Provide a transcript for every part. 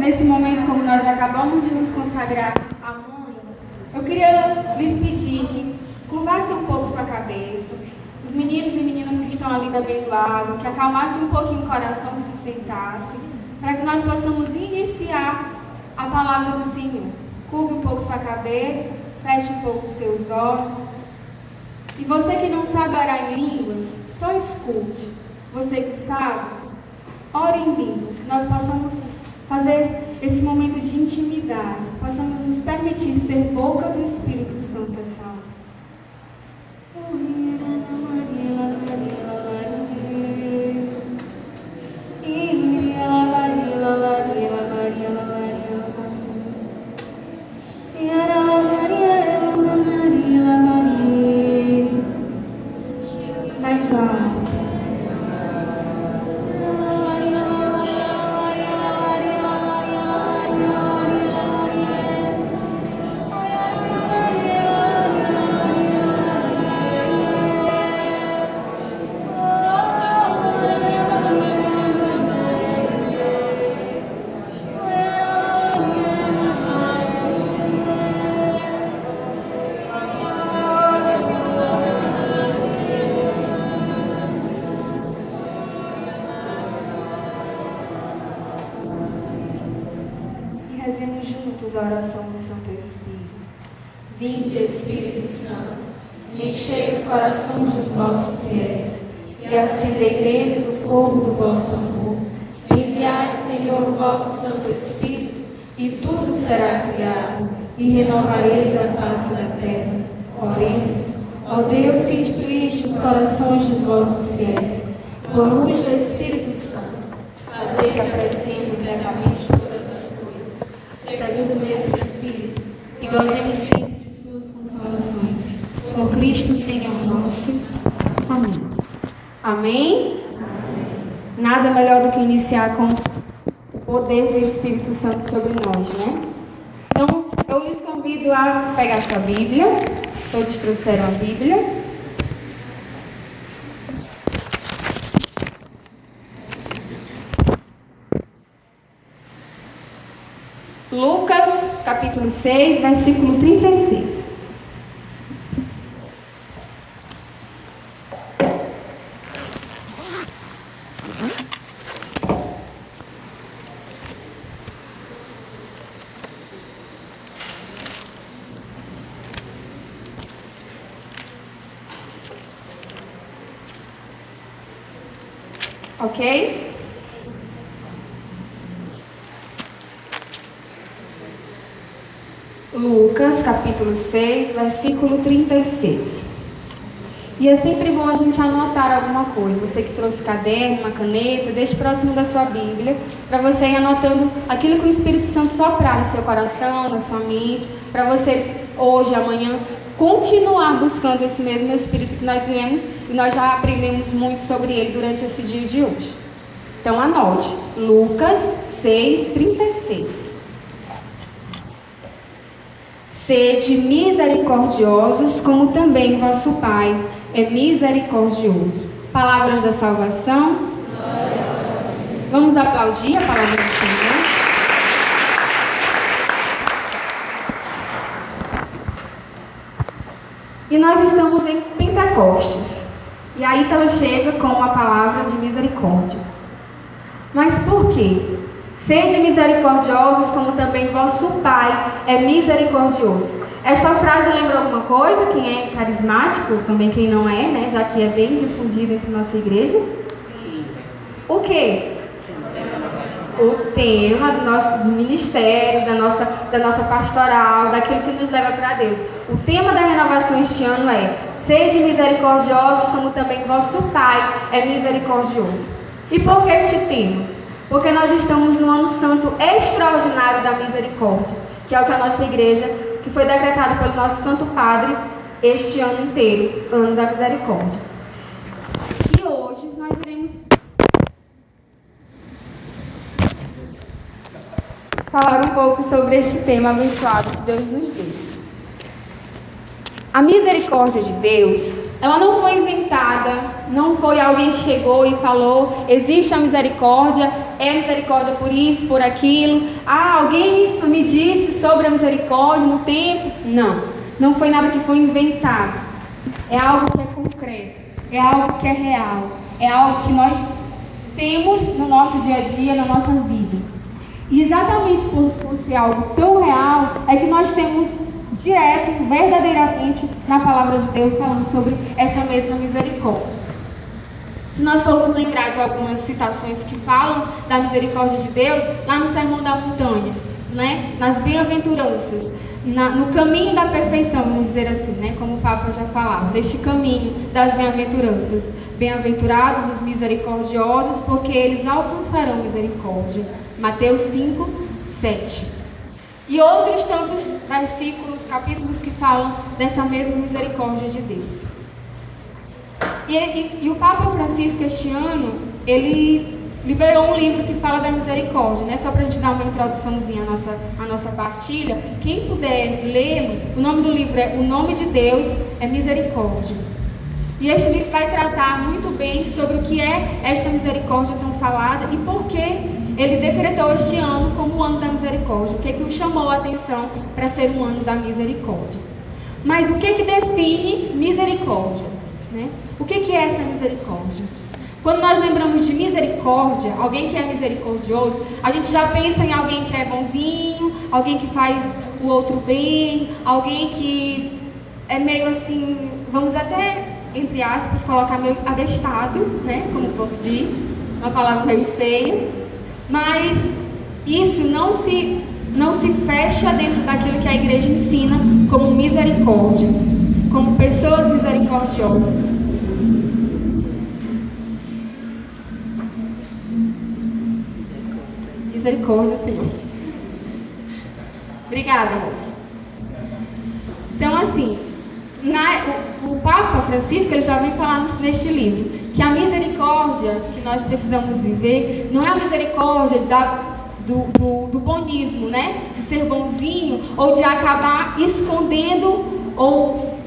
nesse momento, como nós acabamos de nos consagrar à Mãe, eu queria lhes pedir que curvassem um pouco sua cabeça, os meninos e meninas que estão ali bebendo água, que acalmassem um pouquinho o coração, que se sentassem, para que nós possamos iniciar a palavra do Senhor. Curve um pouco sua cabeça, feche um pouco os seus olhos. E você que não sabe orar em línguas, só escute. Você que sabe, ore em línguas, que nós possamos fazer esse momento de intimidade, possamos nos permitir ser boca do Espírito Santo essa hora. Mais alto. Rezemos juntos a oração do Santo Espírito. Vinde, Espírito Santo, enchei os corações dos vossos fiéis e acendei neles o fogo do vosso amor. Enviai, Senhor, o vosso Santo Espírito, e tudo será criado, e renovareis a face da terra. Oremos, ó Deus, que instruíste os corações dos vossos fiéis, com a luz do Espírito Santo, fazei que apreciemos retamente todas as coisas, segundo o mesmo Espírito, e gozemos sempre de suas consolações. Por Cristo, Senhor nosso. Amém. Amém? Nada melhor do que iniciar com o poder do Espírito Santo sobre nós, né? Então, eu lhes convido a pegar sua Bíblia. Todos trouxeram a Bíblia. Lucas, capítulo 6, versículo 36. Ok? Lucas, capítulo 6, versículo 36. E é sempre bom a gente anotar alguma coisa. Você que trouxe caderno, uma caneta, deixe próximo da sua Bíblia, para você ir anotando aquilo que o Espírito Santo soprar no seu coração, na sua mente, para você, hoje, amanhã, continuar buscando esse mesmo Espírito que nós viemos e nós já aprendemos muito sobre ele durante esse dia de hoje. Então anote, Lucas 6, 36. Sede misericordiosos, como também vosso Pai é misericordioso. Palavras da salvação. Vamos aplaudir a palavra do Senhor. E nós estamos em Pentecostes. E a Ítala chega com uma palavra de misericórdia. Mas por quê? Sede misericordiosos, como também vosso Pai é misericordioso. Esta frase lembra alguma coisa? Quem é carismático, também quem não é, né? Já que é bem difundido entre nossa igreja. O quê? O tema do nosso ministério, da nossa pastoral, daquilo que nos leva para Deus. O tema da renovação este ano é: sede misericordiosos, como também vosso Pai é misericordioso. E por que este tema? Porque nós estamos no ano santo extraordinário da misericórdia, que é o que a nossa igreja, que foi decretado pelo nosso Santo Padre este ano inteiro, ano da misericórdia. E hoje nós iremos falar um pouco sobre este tema abençoado que Deus nos deu. A misericórdia de Deus, ela não foi inventada não foi alguém que chegou e falou, existe a misericórdia, é misericórdia por isso, por aquilo. Alguém me disse sobre a misericórdia no tempo. Não foi nada que foi inventado. É algo que é concreto, é algo que é real, é algo que nós temos no nosso dia a dia, na nossa vida. E exatamente por ser algo tão real, é que nós temos direto, verdadeiramente, na palavra de Deus, falando sobre essa mesma misericórdia. Se nós formos lembrar de algumas citações que falam da misericórdia de Deus, lá no Sermão da Montanha, né? Nas bem-aventuranças, no caminho da perfeição, vamos dizer assim, né? Como o Papa já falava, deste caminho das bem-aventuranças. Bem-aventurados os misericordiosos, porque eles alcançarão misericórdia. Mateus 5, 7. E outros tantos versículos, capítulos que falam dessa mesma misericórdia de Deus. E o Papa Francisco, este ano, ele liberou um livro que fala da misericórdia, né? Só para a gente dar uma introduçãozinha à nossa partilha. Quem puder lê-lo, o nome do livro é O Nome de Deus é Misericórdia. E este livro vai tratar muito bem sobre o que é esta misericórdia tão falada e por que ele decretou este ano como o ano da misericórdia. O que o chamou a atenção para ser um ano da misericórdia. Mas o que define misericórdia, né? O que é essa misericórdia? Quando nós lembramos de misericórdia, alguém que é misericordioso, a gente já pensa em alguém que é bonzinho, alguém que faz o outro bem, alguém que é meio assim, vamos até, entre aspas, colocar meio abestado, né? Como o povo diz, uma palavra meio feia. Mas isso não se fecha dentro daquilo que a igreja ensina como misericórdia, como pessoas misericordiosas. Misericórdia, Senhor. Obrigada, moça. Então, assim, o Papa Francisco, ele já vem falar neste livro, que a misericórdia que nós precisamos viver não é a misericórdia do bonismo, né? De ser bonzinho ou de acabar escondendo ou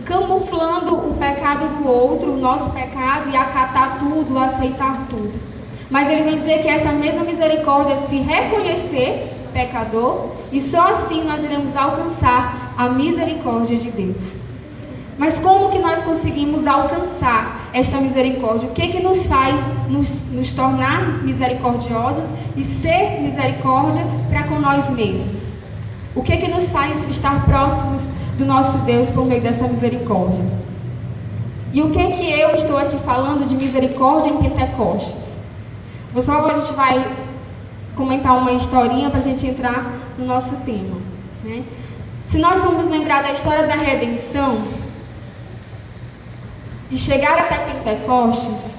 camuflando o pecado do outro, o nosso pecado, e acatar tudo, aceitar tudo. Mas ele vem dizer que essa mesma misericórdia é se reconhecer pecador, e só assim nós iremos alcançar a misericórdia de Deus. Mas como que nós conseguimos alcançar esta misericórdia? O que nos faz nos tornar misericordiosos e ser misericórdia para com nós mesmos? O que nos faz estar próximos do nosso Deus por meio dessa misericórdia? E o que eu estou aqui falando de misericórdia em Pentecostes? Agora a gente vai comentar uma historinha para a gente entrar no nosso tema, né? Se nós formos lembrar da história da redenção e chegar até Pentecostes,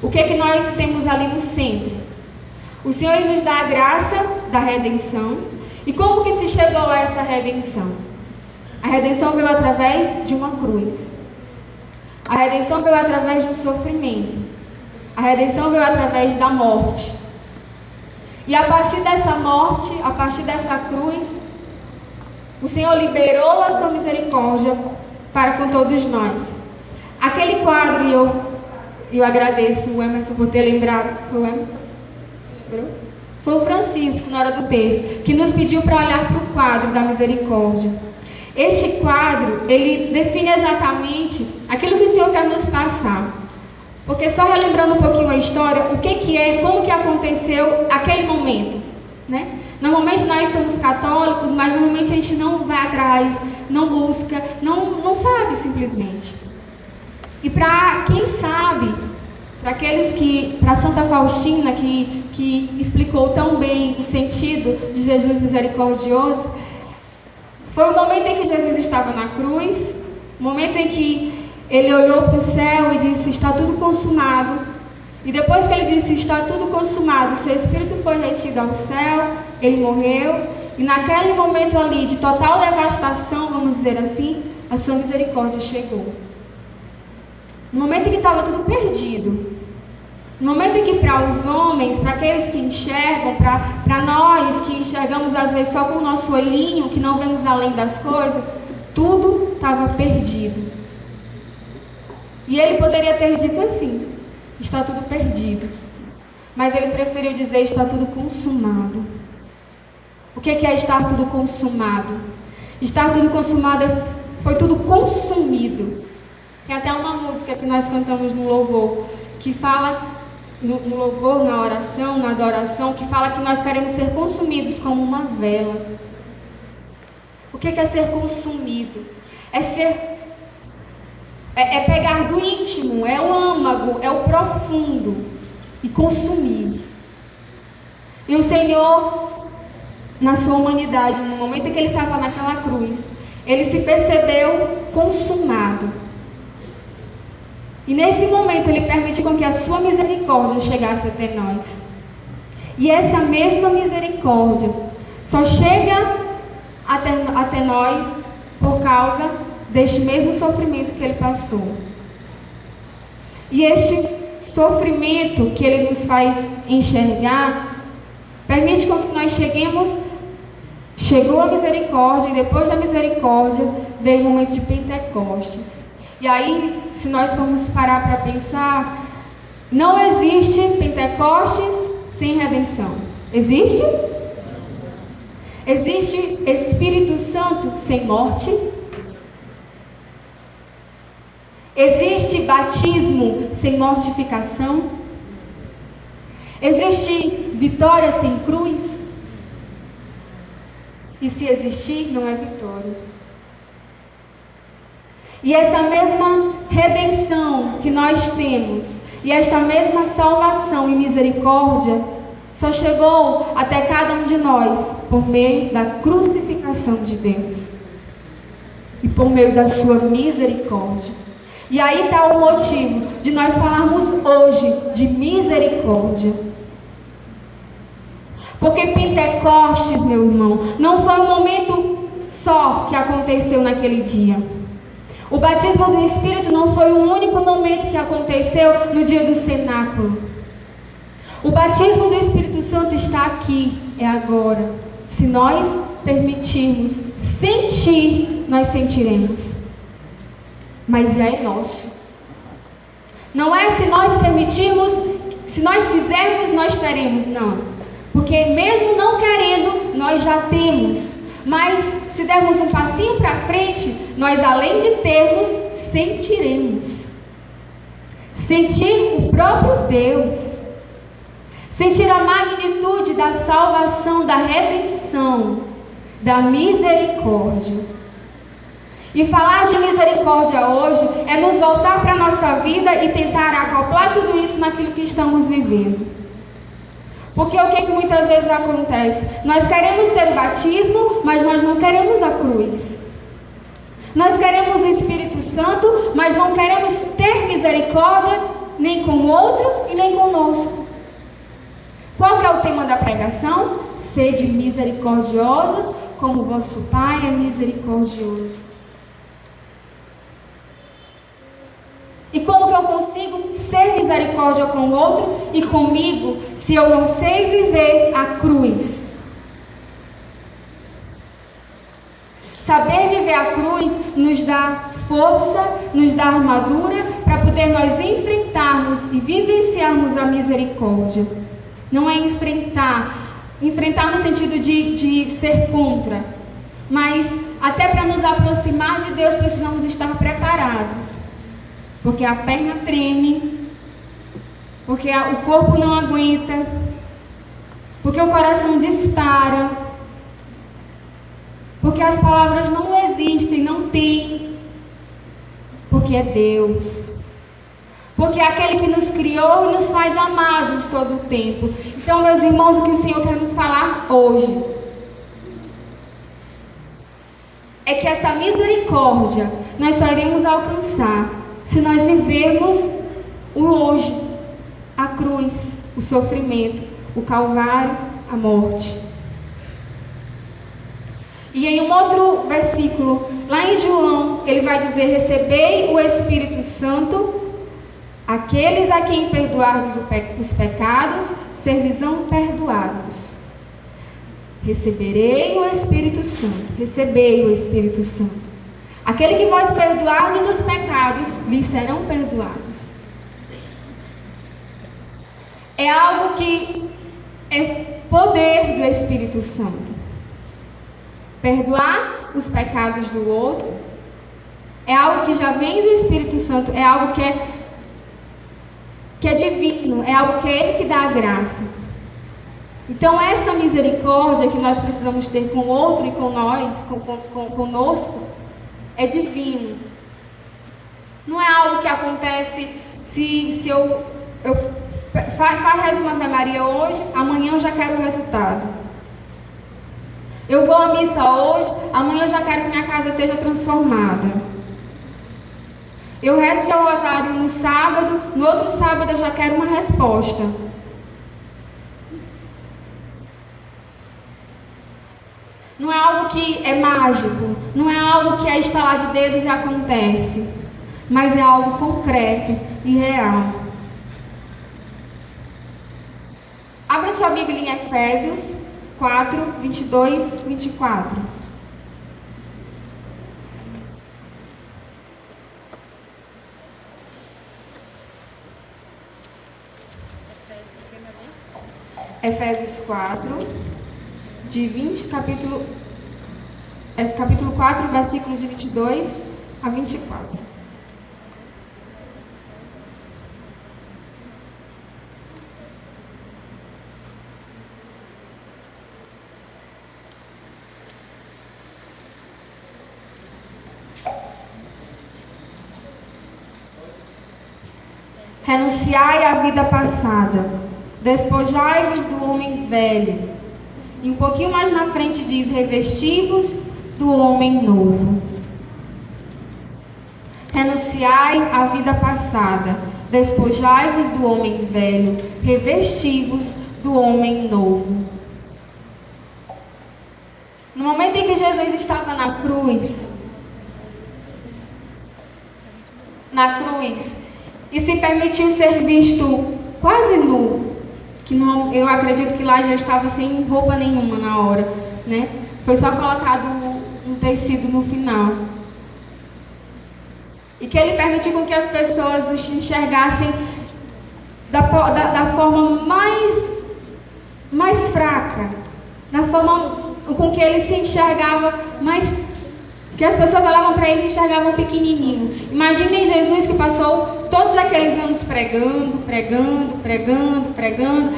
o que nós temos ali no centro? O Senhor nos dá a graça da redenção. E como que se chegou a essa redenção? A redenção veio através de uma cruz. A redenção veio através do sofrimento. A redenção veio através da morte. E a partir dessa morte, a partir dessa cruz, o Senhor liberou a sua misericórdia para com todos nós. Aquele quadro, e eu agradeço o Emerson por ter lembrado, foi o Francisco, na hora do texto, que nos pediu para olhar para o quadro da misericórdia. Este quadro, ele define exatamente aquilo que o Senhor quer nos passar. Porque só relembrando um pouquinho a história, como que aconteceu aquele momento, né? Normalmente nós somos católicos, mas normalmente a gente não vai atrás, não busca, não sabe simplesmente. E para quem sabe, para Santa Faustina, que explicou tão bem o sentido de Jesus misericordioso, foi o momento em que Jesus estava na cruz, o momento em que ele olhou para o céu e disse: está tudo consumado. E depois que ele disse: está tudo consumado, seu espírito foi retido ao céu, ele morreu. E naquele momento ali de total devastação, vamos dizer assim, a sua misericórdia chegou. No momento em que estava tudo perdido, no momento em que para os homens, para aqueles que enxergam, para nós que enxergamos às vezes só com o nosso olhinho, que não vemos além das coisas, tudo estava perdido. E ele poderia ter dito assim: está tudo perdido. Mas ele preferiu dizer: está tudo consumado. O que é estar tudo consumado? Estar tudo consumado foi tudo consumido. Tem até uma música que nós cantamos no louvor, que fala, no louvor, na oração, na adoração, que fala que nós queremos ser consumidos como uma vela. O que é ser consumido? É pegar do íntimo, é o âmago, é o profundo e consumir. E o Senhor, na sua humanidade, no momento em que Ele estava naquela cruz, Ele se percebeu consumado. E nesse momento Ele permitiu com que a sua misericórdia chegasse até nós. E essa mesma misericórdia só chega até nós por causa deste mesmo sofrimento que Ele passou. E este sofrimento que Ele nos faz enxergar permite com que nós chegou a misericórdia, e depois da misericórdia veio o momento de Pentecostes. E aí, se nós formos parar para pensar, não existe Pentecostes sem redenção. Existe? Existe Espírito Santo sem morte? Existe batismo sem mortificação? Existe vitória sem cruz? E se existir, não é vitória. E essa mesma redenção que nós temos, e esta mesma salvação e misericórdia, só chegou até cada um de nós por meio da crucificação de Deus e por meio da sua misericórdia. E aí está o motivo de nós falarmos hoje de misericórdia. Porque Pentecostes, meu irmão, não foi um momento só que aconteceu naquele dia. O batismo do Espírito não foi o único momento que aconteceu no dia do cenáculo. O batismo do Espírito Santo está aqui, é agora. Se nós permitirmos sentir, nós sentiremos. Mas já é nosso. Não é se nós permitirmos, se nós quisermos, nós teremos, não. Porque mesmo não querendo, nós já temos. Mas se dermos um passinho para frente, nós além de termos, sentiremos. Sentir o próprio Deus. Sentir a magnitude da salvação, da redenção, da misericórdia. E falar de misericórdia hoje é nos voltar para a nossa vida e tentar acoplar tudo isso naquilo que estamos vivendo. Porque o que muitas vezes acontece? Nós queremos ter o batismo, mas nós não queremos a cruz. Nós queremos o Espírito Santo, mas não queremos ter misericórdia nem com o outro e nem conosco. Qual que é o tema da pregação? Sede misericordiosos, como vosso Pai é misericordioso. E como que eu consigo ser misericórdia com o outro e comigo, se eu não sei viver a cruz? Saber viver a cruz nos dá força, nos dá armadura para poder nós enfrentarmos e vivenciarmos a misericórdia. Não é enfrentar no sentido de ser contra, mas até para nos aproximar de Deus precisamos estar preparados. Porque a perna treme, porque o corpo não aguenta, porque o coração dispara, porque as palavras não existem, não tem, porque é Deus, porque é aquele que nos criou e nos faz amados todo o tempo. Então, meus irmãos, o que o Senhor quer nos falar hoje é que essa misericórdia nós só iremos alcançar se nós vivermos o hoje, a cruz, o sofrimento, o Calvário, a morte. E em um outro versículo, lá em João, ele vai dizer: recebei o Espírito Santo, aqueles a quem perdoardes os pecados, ser-lhes-ão perdoados. Receberei o Espírito Santo, recebei o Espírito Santo. Aquele que vós perdoardes os pecados, lhes serão perdoados. É algo que é poder do Espírito Santo. Perdoar os pecados do outro é algo que já vem do Espírito Santo, é algo que é divino, é algo que é Ele que dá a graça. Então essa misericórdia que nós precisamos ter com o outro e com nós, conosco, é divino. Não é algo que acontece se eu rezo uma Ave Maria hoje, amanhã eu já quero o resultado. Eu vou à missa hoje, amanhã eu já quero que minha casa esteja transformada. Eu rezo meu rosário no sábado, no outro sábado eu já quero uma resposta. Não é algo que é mágico, não é algo que é estalar de dedos e acontece, mas é algo concreto e real. Abra sua Bíblia em Efésios 4, 22, 24. Efésios 4, de 20, capítulo 4, versículo de 22 a 24. Renunciai à vida passada, despojai-vos do homem velho. E um pouquinho mais na frente diz: revesti-vos do homem novo. Renunciai à vida passada, despojai-vos do homem velho, revesti-vos do homem novo. No momento em que Jesus estava na cruz, e se permitiu ser visto quase nu, que não, eu acredito que lá já estava sem roupa nenhuma na hora, né? Foi só colocado um tecido no final. E que ele permitiu com que as pessoas os enxergassem da forma mais fraca, da forma com que ele se enxergava mais. Que as pessoas olhavam para ele e enxergavam pequenininho. Imaginem Jesus que passou todos aqueles anos pregando,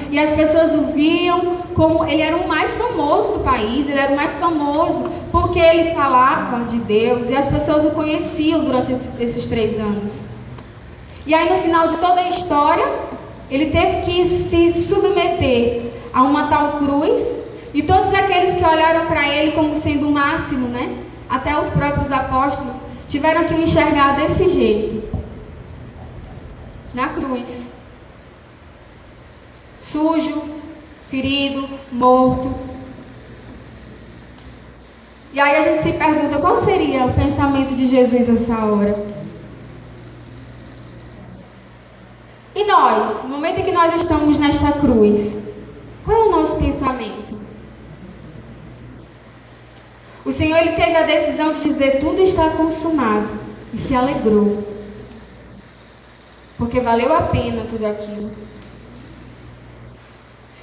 e as pessoas o viam como ele era o mais famoso do país, ele era o mais famoso porque ele falava de Deus, e as pessoas o conheciam durante esses 3 anos. E aí no final de toda a história, ele teve que se submeter a uma tal cruz, e todos aqueles que olharam para ele como sendo o máximo, né? Até os próprios apóstolos tiveram que o enxergar desse jeito, na cruz, sujo, ferido, morto. E aí a gente se pergunta, qual seria o pensamento de Jesus nessa hora? E nós, no momento em que nós estamos nesta cruz, qual é o nosso pensamento? O Senhor, Ele teve a decisão de dizer: tudo está consumado, e se alegrou, porque valeu a pena tudo aquilo.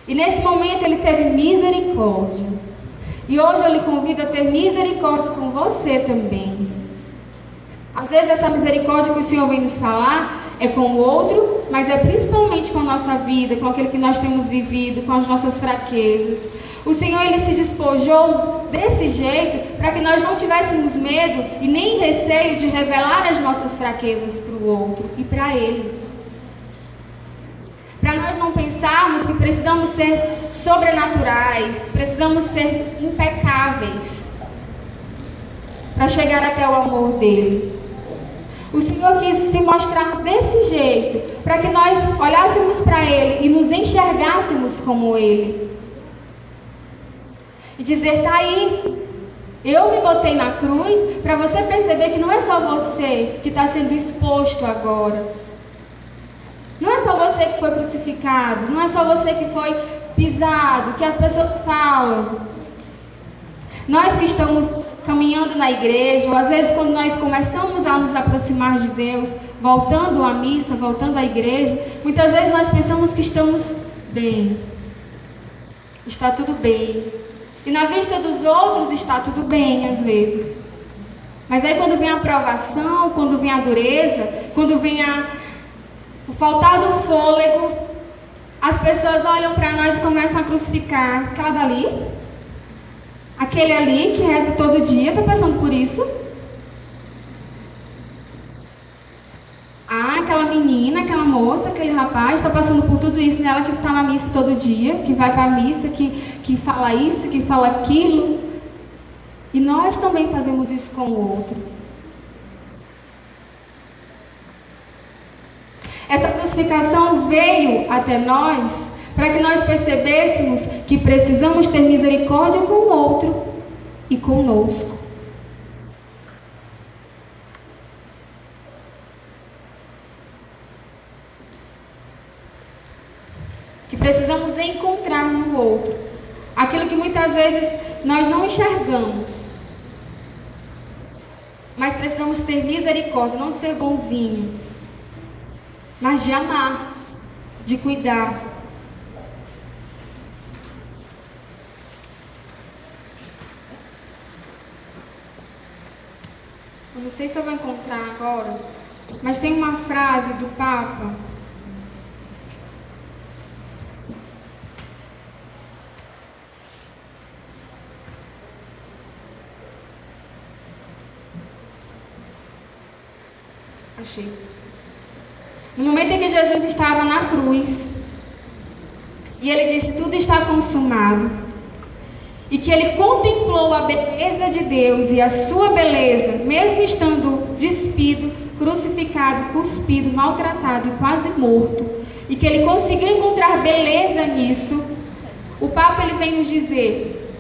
E nesse momento Ele teve misericórdia, e hoje eu lhe convido a ter misericórdia com você também. Às vezes essa misericórdia que o Senhor vem nos falar é com o outro, mas é principalmente com a nossa vida, com aquilo que nós temos vivido, com as nossas fraquezas. O Senhor, Ele se despojou desse jeito para que nós não tivéssemos medo e nem receio de revelar as nossas fraquezas para o outro e para Ele. Para nós não pensarmos que precisamos ser sobrenaturais, precisamos ser impecáveis para chegar até o amor dEle. O Senhor quis se mostrar desse jeito para que nós olhássemos para Ele e nos enxergássemos como Ele. E dizer: tá aí, eu me botei na cruz para você perceber que não é só você que está sendo exposto agora. Não é só você que foi crucificado, não é só você que foi pisado, que as pessoas falam. Nós que estamos caminhando na igreja, ou às vezes quando nós começamos a nos aproximar de Deus, voltando à missa, voltando à igreja, muitas vezes nós pensamos que estamos bem. Está tudo bem. E na vista dos outros está tudo bem, às vezes. Mas aí quando vem a provação, quando vem a dureza, quando vem o faltar do fôlego, as pessoas olham para nós e começam a crucificar. Aquela dali, aquele ali que reza todo dia, está passando por isso? Ah, aquela menina, aquela moça, aquele rapaz está passando por tudo isso, nela que está na missa todo dia, que vai para a missa, que fala isso, que fala aquilo. E nós também fazemos isso com o outro. Essa crucificação veio até nós para que nós percebêssemos que precisamos ter misericórdia com o outro e conosco. Que precisamos encontrar no outro aquilo que muitas vezes nós não enxergamos. Mas precisamos ter misericórdia, não de ser bonzinho, mas de amar, de cuidar. Eu não sei se eu vou encontrar agora, mas tem uma frase do Papa. Achei. No momento em que Jesus estava na cruz, e ele disse: tudo está consumado, e que ele contemplou a beleza de Deus e a sua beleza, mesmo estando despido, crucificado, cuspido, maltratado e quase morto, e que ele conseguiu encontrar beleza nisso, o Papa ele vem nos dizer: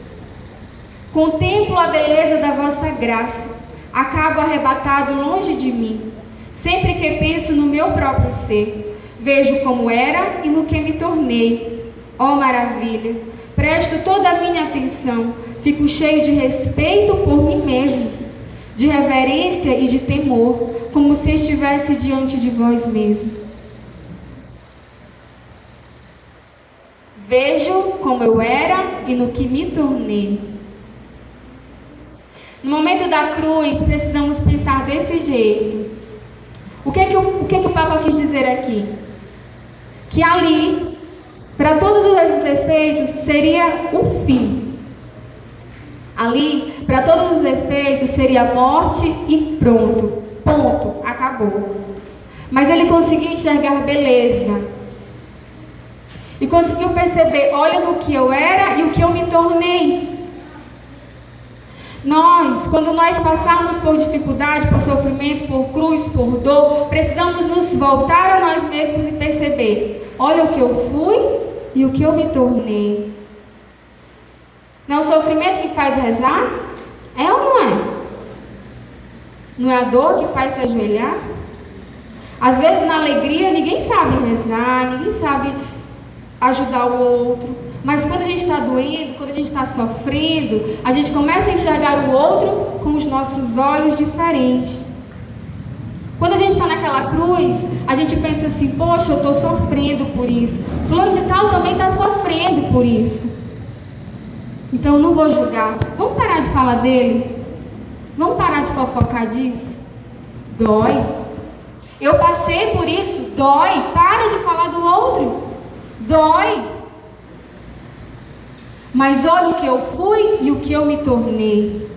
contemplo a beleza da vossa graça, acabo arrebatado longe de mim. Sempre que penso no meu próprio ser, vejo como era e no que me tornei. Ó maravilha! Presto toda a minha atenção, fico cheio de respeito por mim mesmo, de reverência e de temor, como se estivesse diante de vós mesmo. Vejo como eu era e no que me tornei. No momento da cruz, precisamos pensar desse jeito. O que o Papa quis dizer aqui? Que ali, para todos os efeitos, seria o fim. Ali, para todos os efeitos, seria a morte e pronto. Ponto. Acabou. Mas ele conseguiu enxergar beleza. E conseguiu perceber: olha no que eu era e o que eu me tornei. Nós, quando nós passarmos por dificuldade, por sofrimento, por cruz, por dor, precisamos nos voltar a nós mesmos e perceber: olha o que eu fui e o que eu me tornei. Não é o sofrimento que faz rezar? É ou não é? Não é a dor que faz se ajoelhar? Às vezes na alegria ninguém sabe rezar, ninguém sabe ajudar o outro. Mas quando a gente está doendo, quando a gente está sofrendo, a gente começa a enxergar o outro com os nossos olhos diferentes. Quando a gente está naquela cruz, a gente pensa assim: poxa, eu estou sofrendo por isso. Fulano de tal também está sofrendo por isso. Então eu não vou julgar. Vamos parar de falar dele? Vamos parar de fofocar disso? Dói. Eu passei por isso, dói. Para de falar do outro. Dói. Mas olha o que eu fui e o que eu me tornei.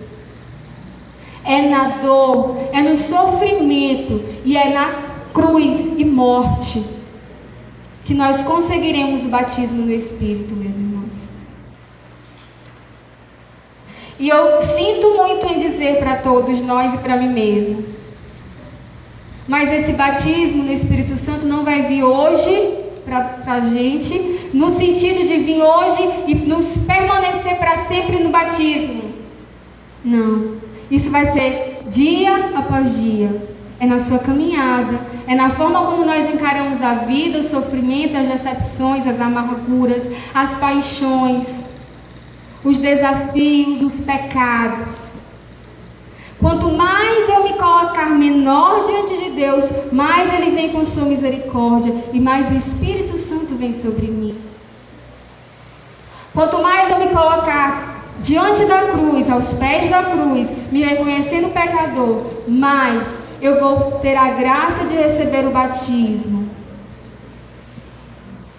É na dor, é no sofrimento e é na cruz e morte que nós conseguiremos o batismo no Espírito, meus irmãos. E eu sinto muito em dizer para todos nós e para mim mesma, mas esse batismo no Espírito Santo não vai vir hoje para a gente, no sentido de vir hoje e nos permanecer para sempre no batismo. Não. Isso vai ser dia após dia. É na sua caminhada. É na forma como nós encaramos a vida, o sofrimento, as decepções, as amarguras, as paixões, os desafios, os pecados. Quanto mais eu me colocar menor diante de Deus, mais Ele vem com sua misericórdia e mais o Espírito Santo vem sobre mim. Quanto mais eu me colocar diante da cruz, aos pés da cruz, me reconhecendo pecador, mais eu vou ter a graça de receber o batismo.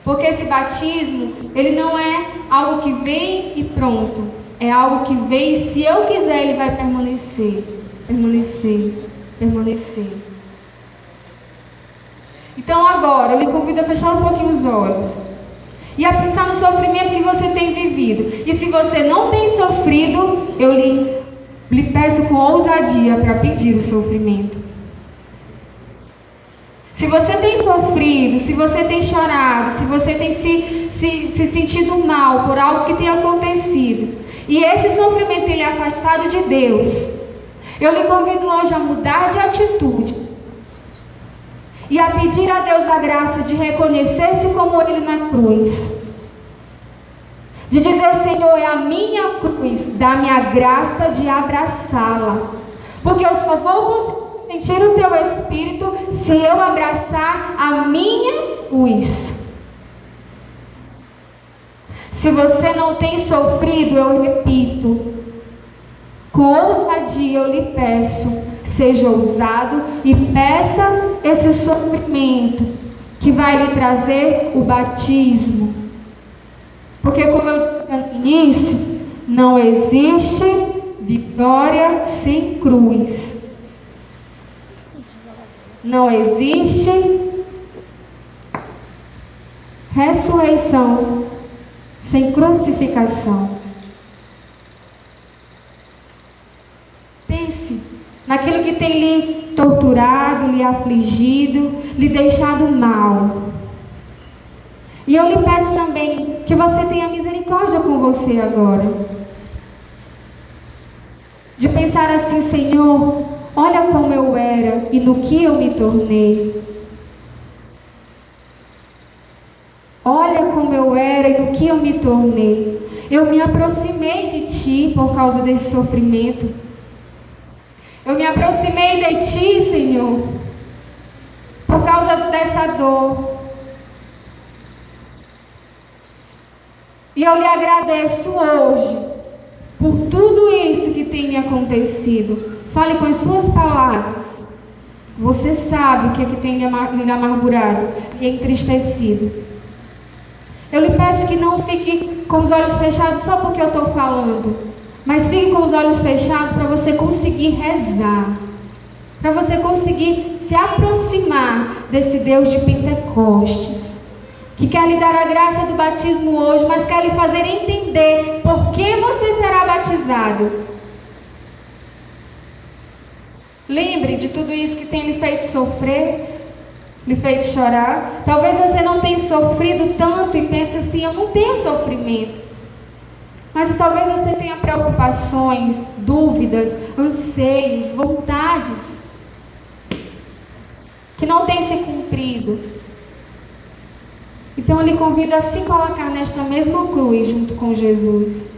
Porque esse batismo, ele não é algo que vem e pronto. É algo que vem e se eu quiser, ele vai permanecer. Então agora, eu lhe convido a fechar um pouquinho os olhos e a pensar no sofrimento que você tem vivido. E se você não tem sofrido, eu lhe peço com ousadia para pedir o sofrimento. Se você tem sofrido, se você tem chorado, se você tem se sentido mal por algo que tem acontecido, e esse sofrimento ele é afastado de Deus, eu lhe convido hoje a mudar de atitude e a pedir a Deus a graça de reconhecer-se como Ele na cruz. De dizer, Senhor, é a minha cruz, dá-me a graça de abraçá-la. Porque eu só vou sentir o Teu Espírito se eu abraçar a minha cruz. Se você não tem sofrido, eu repito, com ousadia eu lhe peço, seja ousado e peça esse sofrimento que vai lhe trazer o batismo. Porque, como eu disse no início, não existe vitória sem cruz. Não existe ressurreição sem crucificação. Pense naquilo que tem lhe torturado, lhe afligido, lhe deixado mal. E eu lhe peço também que você tenha misericórdia com você agora. De pensar assim, Senhor, olha como eu era e no que eu me tornei. Olha como eu era e no que eu me tornei. Eu me aproximei de Ti por causa desse sofrimento. Eu me aproximei de Ti, Senhor, por causa dessa dor. E eu lhe agradeço hoje por tudo isso que tem me acontecido. Fale com as suas palavras. Você sabe o que é que tem lhe amargurado e entristecido. Eu lhe peço que não fique com os olhos fechados só porque eu estou falando, mas fique com os olhos fechados para você conseguir rezar, para você conseguir se aproximar desse Deus de Pentecostes, que quer lhe dar a graça do batismo hoje, mas quer lhe fazer entender por que você será batizado. Lembre de tudo isso que tem lhe feito sofrer, lhe feito chorar. Talvez você não tenha sofrido tanto e pense assim, eu não tenho sofrimento. Mas talvez você tenha preocupações, dúvidas, anseios, vontades que não têm se cumprido. Então eu lhe convido a se colocar nesta mesma cruz junto com Jesus.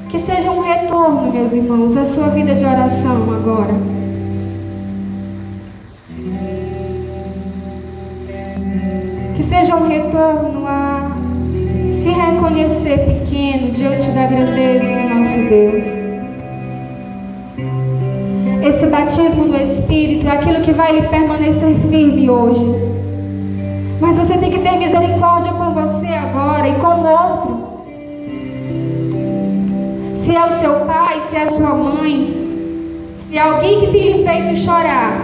Que seja um retorno, meus irmãos, à sua vida de oração agora. Que seja um retorno a se reconhecer pequeno diante da grandeza do nosso Deus. Esse batismo no Espírito é aquilo que vai lhe permanecer firme hoje. Mas você tem que ter misericórdia com você agora e com o outro. Se é o seu pai, se é a sua mãe, se é alguém que tem lhe feito chorar,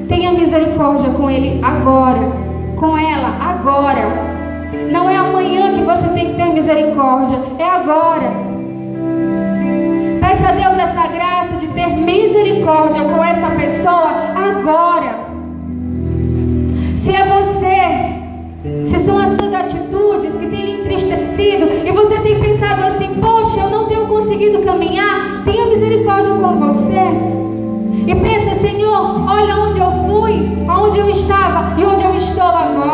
tenha misericórdia com ele agora, com ela agora. Não é amanhã que você tem que ter misericórdia, é agora. Peça a Deus essa graça de ter misericórdia com essa pessoa agora. Se é você, se são as suas atitudes que têm lhe entristecido e você tem pensado assim, poxa, eu não tenho conseguido caminhar, tenha misericórdia com você. E pensa, Senhor, olha onde eu fui, onde eu estava e onde eu estou agora.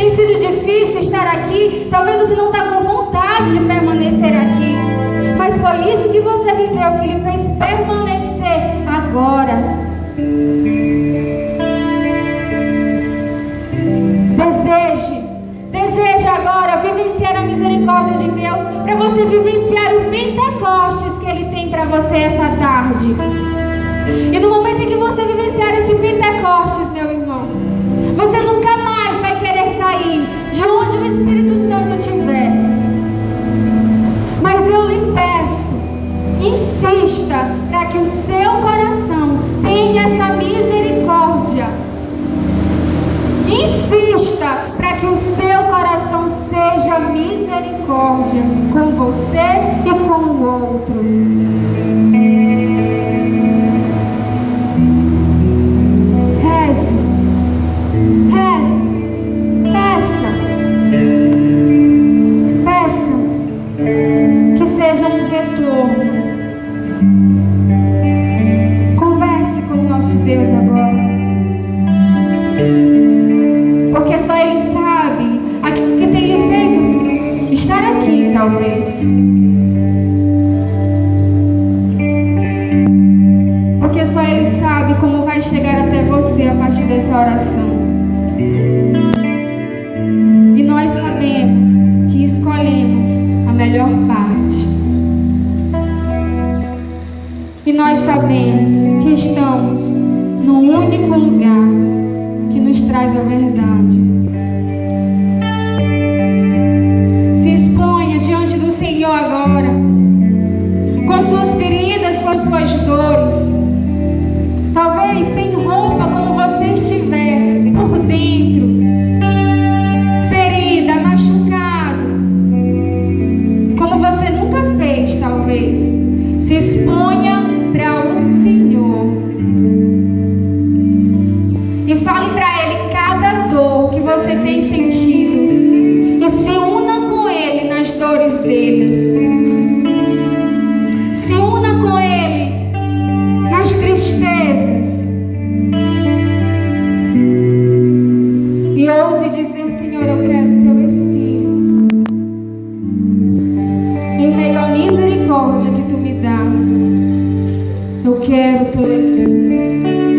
Tem sido difícil estar aqui. Talvez você não está com vontade de permanecer aqui. Mas foi isso que você viveu, que lhe fez permanecer agora. Deseje agora vivenciar a misericórdia de Deus, para você vivenciar o Pentecostes que Ele tem para você essa tarde. E no momento em que você vivenciar esse Pentecostes, meu irmão, você nunca mais vai querer sair de onde o Espírito Santo estiver. Mas eu lhe peço, insista para que o seu coração tenha essa misericórdia. Insista para que o seu coração seja misericórdia com você e com o outro. Reze, peça que seja um retorno. Converse com o nosso Deus agora. Porque só Ele sabe aquilo que tem lhe feito estar aqui, talvez. Porque só Ele sabe como vai chegar até você a partir dessa oração. E nós sabemos que escolhemos a melhor parte. E nós sabemos que estamos no único lugar que nos traz a verdade. Se exponha diante do Senhor agora, com suas feridas, com as suas dores, talvez sem roupa, como você estiver por dentro, ferida, machucado, como você nunca fez, talvez. Se exponha para o Senhor e fale para Ele cada dor que você tem sentido e se una com Ele nas dores dele. Se una com Ele nas tristezas e ouse dizer: Senhor, eu quero Teu Espírito. Em meio à misericórdia que Tu me dá, eu quero Teu Espírito.